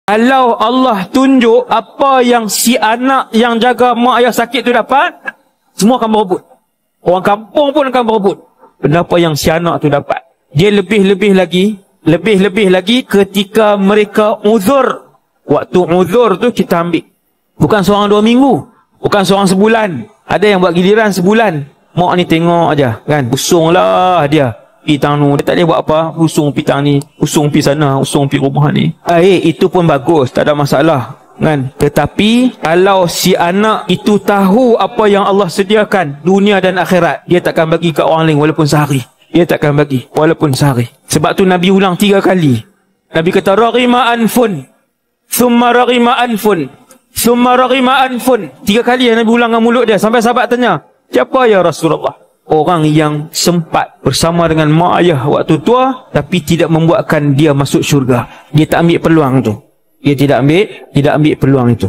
Kalau Allah tunjuk apa yang si anak yang jaga mak ayah sakit tu dapat, semua akan berebut. Orang kampung pun akan berebut. Kenapa yang si anak tu dapat? Dia lebih-lebih lagi ketika mereka uzur. Waktu uzur tu kita ambil. Bukan seorang 2 minggu. Bukan seorang sebulan. Ada yang buat giliran sebulan. Mak ni tengok aja kan. Usunglah dia. Pitang tu. Dia tak boleh buat apa. Usung pitang ni. Usung pi sana. Usung pi rumah ni. Itu pun bagus. Tak ada masalah. Kan? Tetapi kalau si anak itu tahu apa yang Allah sediakan dunia dan akhirat, dia takkan bagi ke orang lain walaupun sehari. Dia takkan bagi walaupun sehari. Sebab tu Nabi ulang 3 kali. Nabi kata raghima anfun, thumma raghima anfun, thumma raghima anfun. 3 kali yang Nabi ulang dengan mulut dia. Sampai sahabat tanya, siapa ya Rasulullah? Orang yang sempat bersama dengan mak ayah waktu tua tapi tidak membuatkan dia masuk syurga. Dia tak ambil peluang tu. Dia tidak ambil peluang itu.